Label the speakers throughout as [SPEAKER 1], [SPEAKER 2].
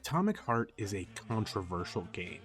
[SPEAKER 1] Atomic Heart is a controversial game.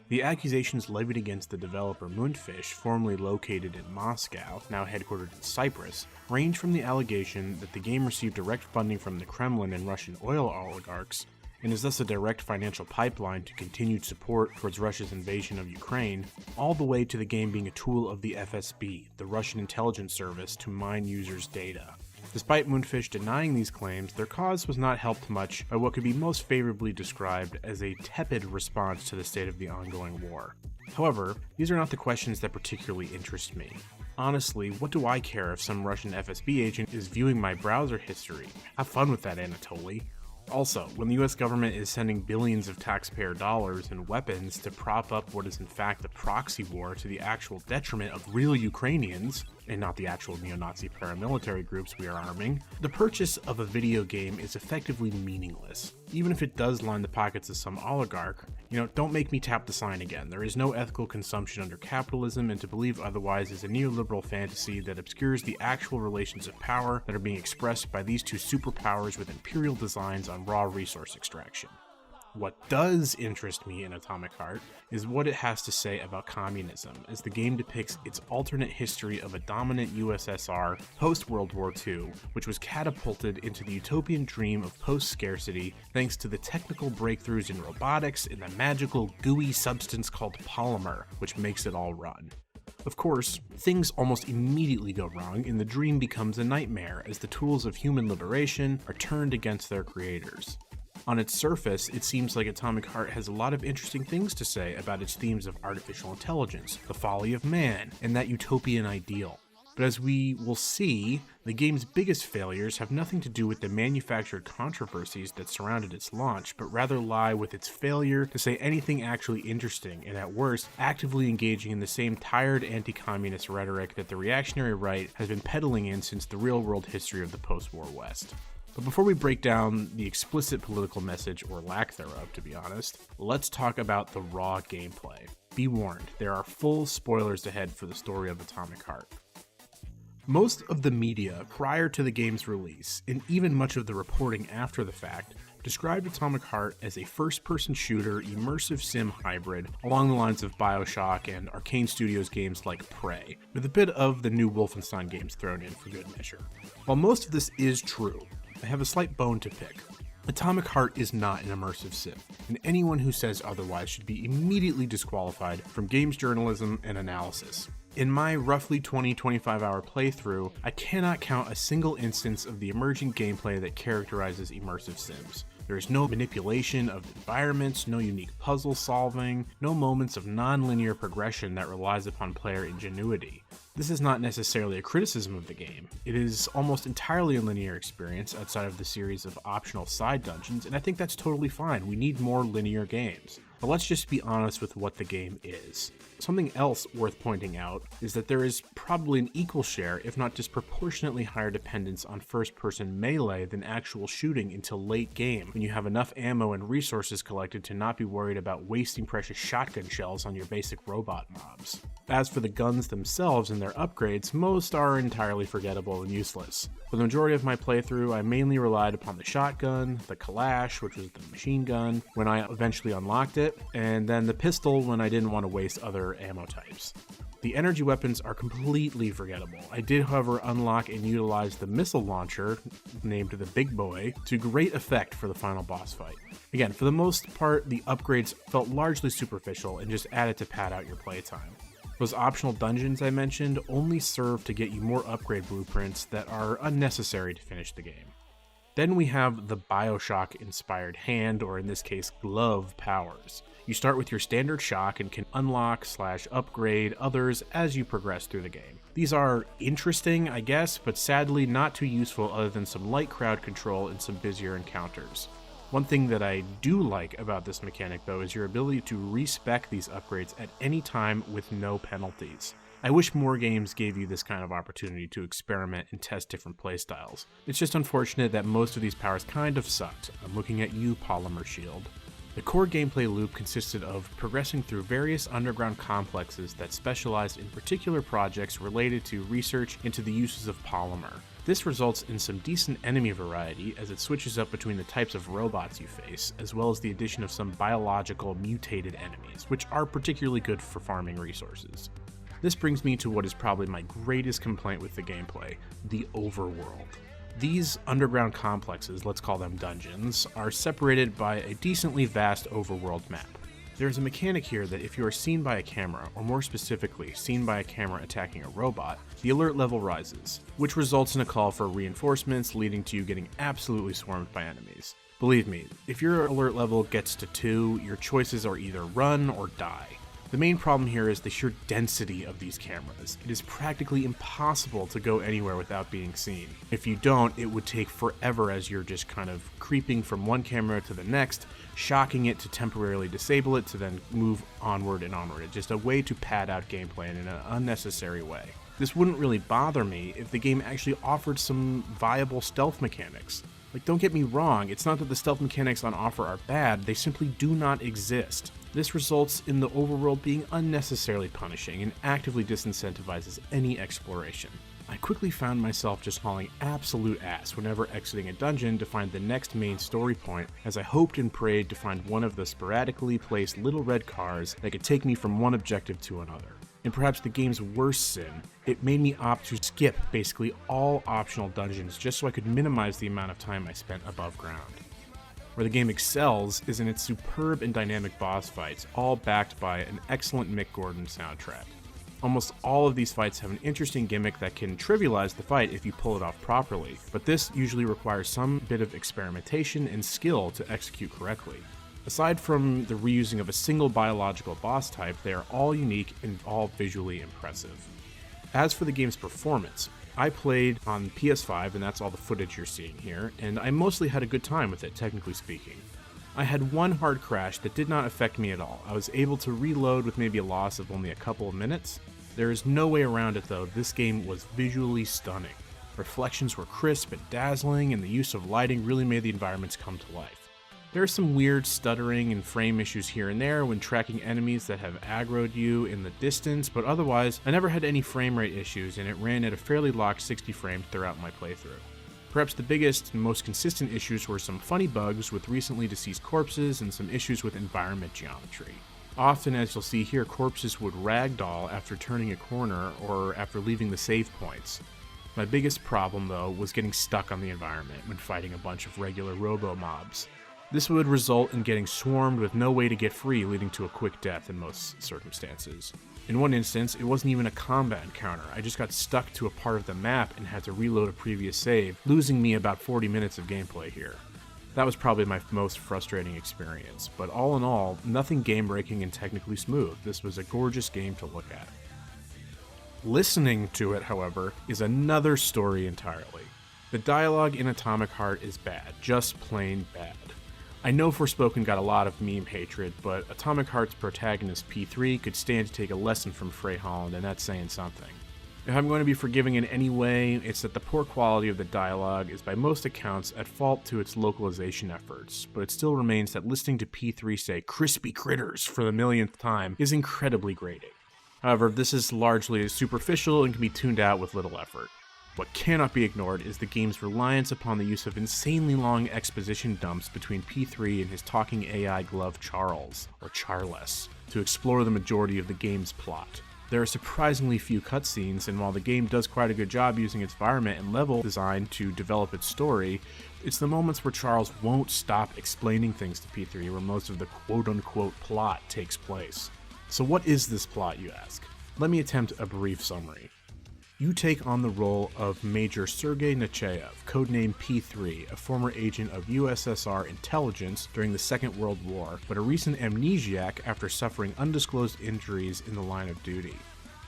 [SPEAKER 1] The accusations levied against the developer Mundfish, formerly located in Moscow, now headquartered in Cyprus, range from the allegation that the game received direct funding from the Kremlin and Russian oil oligarchs, and is thus a direct financial pipeline to continued support towards Russia's invasion of Ukraine, all the way to the game being a tool of the FSB, the Russian intelligence service, to mine users' data. Despite Mundfish denying these claims, their cause was not helped much by what could be most favorably described as a tepid response to the state of the ongoing war. However, these are not the questions that particularly interest me. Honestly, what do I care if some Russian FSB agent is viewing my browser history? Have fun with that, Anatoly. Also, when the US government is sending billions of taxpayer dollars and weapons to prop up what is in fact a proxy war to the actual detriment of real Ukrainians, and not the actual neo-Nazi paramilitary groups we are arming, the purchase of a video game is effectively meaningless. Even if it does line the pockets of some oligarch, don't make me tap the sign again. There is no ethical consumption under capitalism, and to believe otherwise is a neoliberal fantasy that obscures the actual relations of power that are being expressed by these two superpowers with imperial designs on raw resource extraction. What does interest me in Atomic Heart is what it has to say about communism, as the game depicts its alternate history of a dominant USSR post-World War II, which was catapulted into the utopian dream of post-scarcity thanks to the technical breakthroughs in robotics and the magical gooey substance called polymer, which makes it all run. Of course, things almost immediately go wrong and the dream becomes a nightmare as the tools of human liberation are turned against their creators. On its surface, it seems like Atomic Heart has a lot of interesting things to say about its themes of artificial intelligence, the folly of man, and that utopian ideal. But as we will see, the game's biggest failures have nothing to do with the manufactured controversies that surrounded its launch, but rather lie with its failure to say anything actually interesting, and at worst, actively engaging in the same tired anti-communist rhetoric that the reactionary right has been peddling in since the real-world history of the post-war West. But before we break down the explicit political message, or lack thereof to be honest, let's talk about the raw gameplay. Be warned, there are full spoilers ahead for the story of Atomic Heart. Most of the media prior to the game's release, and even much of the reporting after the fact, described Atomic Heart as a first-person shooter, immersive sim hybrid, along the lines of BioShock and Arcane Studios games like Prey, with a bit of the new Wolfenstein games thrown in for good measure. While most of this is true, I have a slight bone to pick. Atomic Heart is not an immersive sim, and anyone who says otherwise should be immediately disqualified from games journalism and analysis. In my roughly 20-25 hour playthrough, I cannot count a single instance of the emerging gameplay that characterizes immersive sims. There is no manipulation of environments, no unique puzzle solving, no moments of non-linear progression that relies upon player ingenuity. This is not necessarily a criticism of the game. It is almost entirely a linear experience outside of the series of optional side dungeons, and I think that's totally fine. We need more linear games. But let's just be honest with what the game is. Something else worth pointing out is that there is probably an equal share, if not disproportionately higher dependence on first-person melee than actual shooting until late game, when you have enough ammo and resources collected to not be worried about wasting precious shotgun shells on your basic robot mobs. As for the guns themselves and their upgrades, most are entirely forgettable and useless. For the majority of my playthrough, I mainly relied upon the shotgun, the Kalash, which was the machine gun, when I eventually unlocked it, and then the pistol when I didn't want to waste other ammo types. The energy weapons are completely forgettable. I did, however, unlock and utilize the missile launcher, named the Big Boy, to great effect for the final boss fight. Again, for the most part, the upgrades felt largely superficial and just added to pad out your playtime. Those optional dungeons I mentioned only serve to get you more upgrade blueprints that are unnecessary to finish the game. Then we have the BioShock-inspired hand, or in this case, glove powers. You start with your standard shock and can unlock/upgrade others as you progress through the game. These are interesting, I guess, but sadly not too useful other than some light crowd control and some busier encounters. One thing that I do like about this mechanic though is your ability to respec these upgrades at any time with no penalties. I wish more games gave you this kind of opportunity to experiment and test different playstyles. It's just unfortunate that most of these powers kind of sucked. I'm looking at you, Polymer Shield. The core gameplay loop consisted of progressing through various underground complexes that specialized in particular projects related to research into the uses of polymer. This results in some decent enemy variety as it switches up between the types of robots you face, as well as the addition of some biological mutated enemies, which are particularly good for farming resources. This brings me to what is probably my greatest complaint with the gameplay, the overworld. These underground complexes, let's call them dungeons, are separated by a decently vast overworld map. There's a mechanic here that if you are seen by a camera, or more specifically, seen by a camera attacking a robot, the alert level rises, which results in a call for reinforcements, leading to you getting absolutely swarmed by enemies. Believe me, if your alert level gets to 2, your choices are either run or die. The main problem here is the sheer density of these cameras. It is practically impossible to go anywhere without being seen. If you don't, it would take forever as you're just kind of creeping from one camera to the next, shocking it to temporarily disable it to then move onward and onward. It's just a way to pad out gameplay in an unnecessary way. This wouldn't really bother me if the game actually offered some viable stealth mechanics. Like, don't get me wrong, it's not that the stealth mechanics on offer are bad, they simply do not exist. This results in the overworld being unnecessarily punishing and actively disincentivizes any exploration. I quickly found myself just hauling absolute ass whenever exiting a dungeon to find the next main story point, as I hoped and prayed to find one of the sporadically placed little red cars that could take me from one objective to another. And perhaps the game's worst sin, it made me opt to skip basically all optional dungeons just so I could minimize the amount of time I spent above ground. Where the game excels is in its superb and dynamic boss fights, all backed by an excellent Mick Gordon soundtrack. Almost all of these fights have an interesting gimmick that can trivialize the fight if you pull it off properly, but this usually requires some bit of experimentation and skill to execute correctly. Aside from the reusing of a single biological boss type, they are all unique and all visually impressive. As for the game's performance, I played on PS5, and that's all the footage you're seeing here, and I mostly had a good time with it, technically speaking. I had one hard crash that did not affect me at all. I was able to reload with maybe a loss of only a couple of minutes. There is no way around it though, this game was visually stunning. Reflections were crisp and dazzling, and the use of lighting really made the environments come to life. There are some weird stuttering and frame issues here and there when tracking enemies that have aggroed you in the distance, but otherwise, I never had any frame rate issues and it ran at a fairly locked 60 frames throughout my playthrough. Perhaps the biggest and most consistent issues were some funny bugs with recently deceased corpses and some issues with environment geometry. Often, as you'll see here, corpses would ragdoll after turning a corner or after leaving the save points. My biggest problem, though, was getting stuck on the environment when fighting a bunch of regular robo-mobs. This would result in getting swarmed with no way to get free, leading to a quick death in most circumstances. In one instance, it wasn't even a combat encounter. I just got stuck to a part of the map and had to reload a previous save, losing me about 40 minutes of gameplay here. That was probably my most frustrating experience, but all in all, nothing game-breaking and technically smooth. This was a gorgeous game to look at. Listening to it, however, is another story entirely. The dialogue in Atomic Heart is bad, just plain bad. I know Forspoken got a lot of meme hatred, but Atomic Heart's protagonist P3 could stand to take a lesson from Frey Holland, and that's saying something. If I'm going to be forgiving in any way, it's that the poor quality of the dialogue is by most accounts at fault to its localization efforts, but it still remains that listening to P3 say "crispy critters" for the millionth time is incredibly grating. However, this is largely superficial and can be tuned out with little effort. What cannot be ignored is the game's reliance upon the use of insanely long exposition dumps between P3 and his talking AI glove Charles, or Charles, to explore the majority of the game's plot. There are surprisingly few cutscenes, and while the game does quite a good job using its environment and level design to develop its story, it's the moments where Charles won't stop explaining things to P3 where most of the quote-unquote plot takes place. So what is this plot, you ask? Let me attempt a brief summary. You take on the role of Major Sergei Nechayev, codenamed P3, a former agent of USSR intelligence during the Second World War, but a recent amnesiac after suffering undisclosed injuries in the line of duty.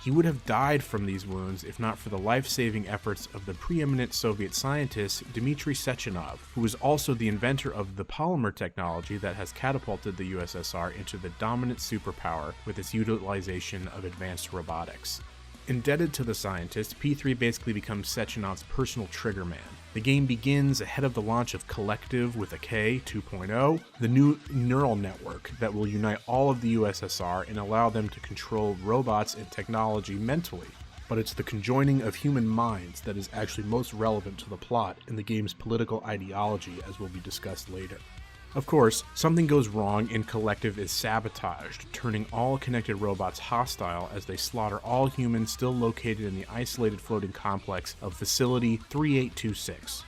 [SPEAKER 1] He would have died from these wounds if not for the life-saving efforts of the preeminent Soviet scientist Dmitry Sechenov, who was also the inventor of the polymer technology that has catapulted the USSR into the dominant superpower with its utilization of advanced robotics. Indebted to the scientist, P3 basically becomes Sechenov's personal trigger man. The game begins ahead of the launch of Collective with a K 2.0, the new neural network that will unite all of the USSR and allow them to control robots and technology mentally. but it's the conjoining of human minds that is actually most relevant to the plot and the game's political ideology, as will be discussed later. Of course, something goes wrong and Collective is sabotaged, turning all connected robots hostile as they slaughter all humans still located in the isolated floating complex of Facility 3826.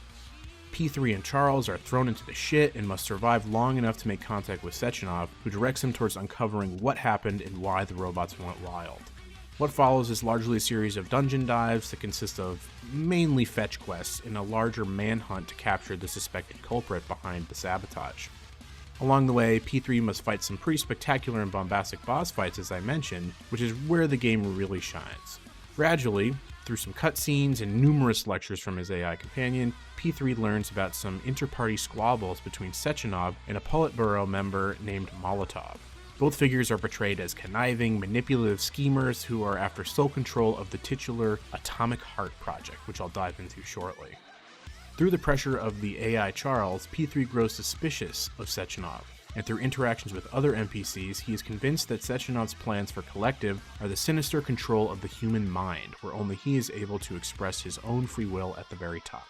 [SPEAKER 1] P3 and Charles are thrown into the shit and must survive long enough to make contact with Sechenov, who directs them towards uncovering what happened and why the robots went wild. What follows is largely a series of dungeon dives that consist of mainly fetch quests and a larger manhunt to capture the suspected culprit behind the sabotage. Along the way, P3 must fight some pretty spectacular and bombastic boss fights, as I mentioned, which is where the game really shines. Gradually, through some cutscenes and numerous lectures from his AI companion, P3 learns about some inter-party squabbles between Sechenov and a Politburo member named Molotov. Both figures are portrayed as conniving, manipulative schemers who are after sole control of the titular Atomic Heart project, which I'll dive into shortly. Through the pressure of the AI Charles, P3 grows suspicious of Sechenov, and through interactions with other NPCs, he is convinced that Sechenov's plans for Collective are the sinister control of the human mind, where only he is able to express his own free will at the very top.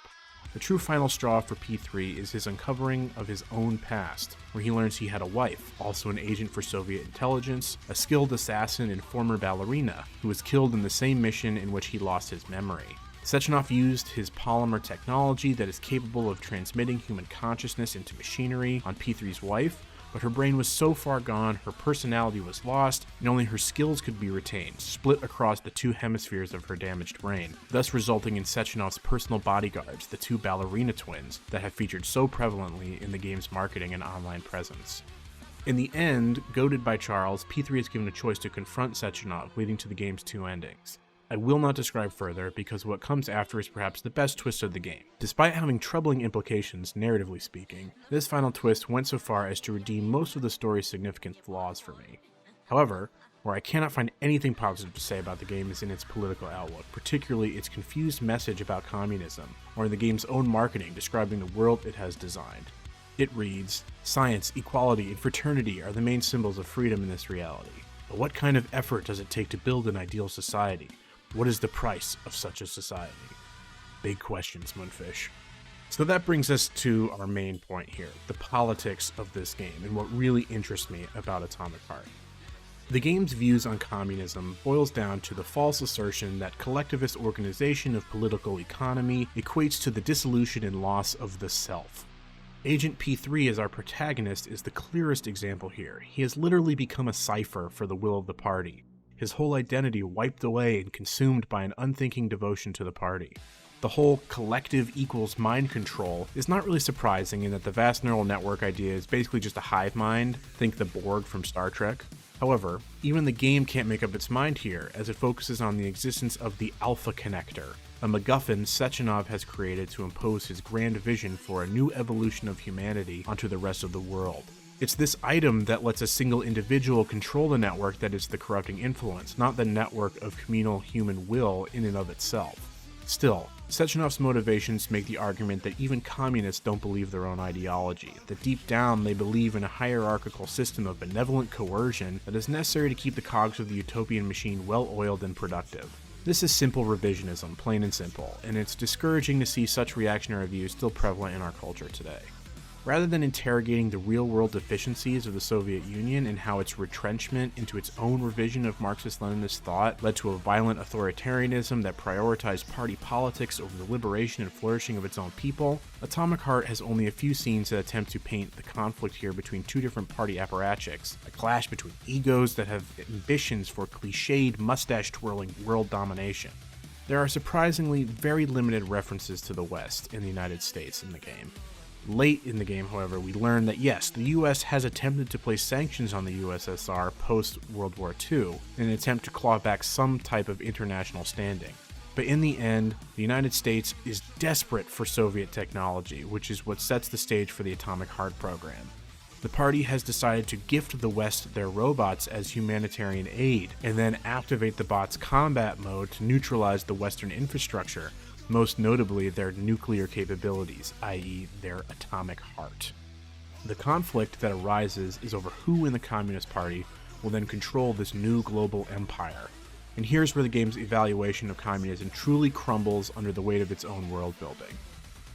[SPEAKER 1] The true final straw for P3 is his uncovering of his own past, where he learns he had a wife, also an agent for Soviet intelligence, a skilled assassin and former ballerina, who was killed in the same mission in which he lost his memory. Sechenov used his polymer technology that is capable of transmitting human consciousness into machinery on P3's wife, but her brain was so far gone, her personality was lost, and only her skills could be retained, split across the two hemispheres of her damaged brain, thus resulting in Sechenov's personal bodyguards, the two ballerina twins that have featured so prevalently in the game's marketing and online presence. In the end, goaded by Charles, P3 is given a choice to confront Sechenov, leading to the game's two endings. I will not describe further because what comes after is perhaps the best twist of the game. Despite having troubling implications, narratively speaking, this final twist went so far as to redeem most of the story's significant flaws for me. However, where I cannot find anything positive to say about the game is in its political outlook, particularly its confused message about communism, or in the game's own marketing describing the world it has designed. It reads, "Science, equality, and fraternity are the main symbols of freedom in this reality. But what kind of effort does it take to build an ideal society? What is the price of such a society?" Big questions, mundfish. So that brings us to our main point here, the politics of this game, and what really interests me about Atomic Heart. The game's views on communism boils down to the false assertion that collectivist organization of political economy equates to the dissolution and loss of the self. Agent P3 as our protagonist is the clearest example here. He has literally become a cipher for the will of the party. His whole identity wiped away and consumed by an unthinking devotion to the party. The whole collective equals mind control is not really surprising in that the vast neural network idea is basically just a hive mind, think the Borg from Star Trek. However, even the game can't make up its mind here, as it focuses on the existence of the Alpha Connector, a MacGuffin Sechenov has created to impose his grand vision for a new evolution of humanity onto the rest of the world. It's this item that lets a single individual control the network that is the corrupting influence, not the network of communal human will in and of itself. Still, Sechenov's motivations make the argument that even communists don't believe their own ideology, that deep down they believe in a hierarchical system of benevolent coercion that is necessary to keep the cogs of the utopian machine well-oiled and productive. This is simple revisionism, plain and simple, and it's discouraging to see such reactionary views still prevalent in our culture today. Rather than interrogating the real-world deficiencies of the Soviet Union and how its retrenchment into its own revision of Marxist-Leninist thought led to a violent authoritarianism that prioritized party politics over the liberation and flourishing of its own people, Atomic Heart has only a few scenes that attempt to paint the conflict here between two different party apparatchiks, a clash between egos that have ambitions for cliched, mustache-twirling world domination. There are surprisingly very limited references to the West in the United States in the game. Late in the game, however, we learn that yes, the US has attempted to place sanctions on the USSR post-World War II in an attempt to claw back some type of international standing. But in the end, the United States is desperate for Soviet technology, which is what sets the stage for the Atomic Heart program. The party has decided to gift the West their robots as humanitarian aid, and then activate the bots' combat mode to neutralize the Western infrastructure, most notably their nuclear capabilities, i.e. their atomic heart. The conflict that arises is over who in the Communist Party will then control this new global empire. And here's where the game's evaluation of communism truly crumbles under the weight of its own world building.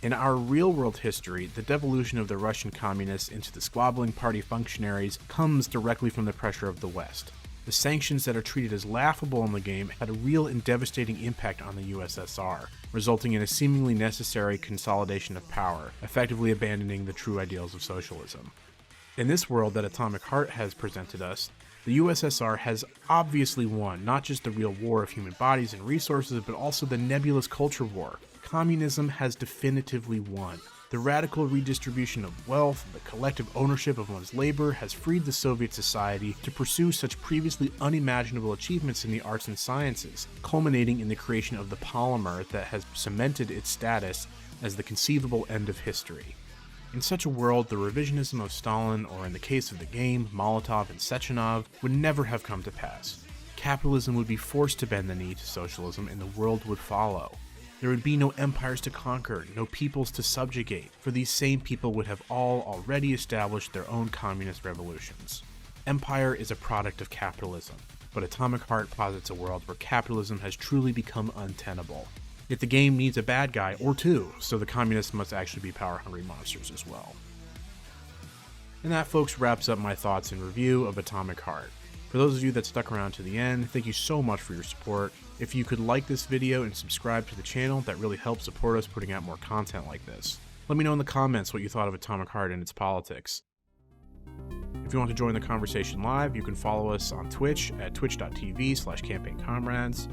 [SPEAKER 1] In our real-world history, the devolution of the Russian communists into the squabbling party functionaries comes directly from the pressure of the West. The sanctions that are treated as laughable in the game had a real and devastating impact on the USSR, resulting in a seemingly necessary consolidation of power, effectively abandoning the true ideals of socialism. In this world that Atomic Heart has presented us, the USSR has obviously won not just the real war of human bodies and resources, but also the nebulous culture war. Communism has definitively won. The radical redistribution of wealth, the collective ownership of one's labor has freed the Soviet society to pursue such previously unimaginable achievements in the arts and sciences, culminating in the creation of the polymer that has cemented its status as the conceivable end of history. In such a world, the revisionism of Stalin, or in the case of the game, Molotov and Sechenov, would never have come to pass. Capitalism would be forced to bend the knee to socialism and the world would follow. There would be no empires to conquer, no peoples to subjugate, for these same people would have all already established their own communist revolutions. Empire is a product of capitalism, but Atomic Heart posits a world where capitalism has truly become untenable. Yet the game needs a bad guy, or two, so the communists must actually be power-hungry monsters as well. And that, folks, wraps up my thoughts and review of Atomic Heart. For those of you that stuck around to the end, thank you so much for your support. If you could like this video and subscribe to the channel, that really helps support us putting out more content like this. Let me know in the comments what you thought of Atomic Heart and its politics. If you want to join the conversation live, you can follow us on Twitch at twitch.tv/campaignComrades.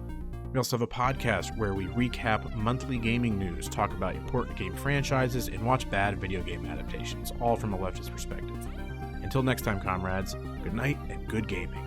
[SPEAKER 1] We also have a podcast where we recap monthly gaming news, talk about important game franchises, and watch bad video game adaptations, all from a leftist perspective. Until next time, comrades, good night and good gaming.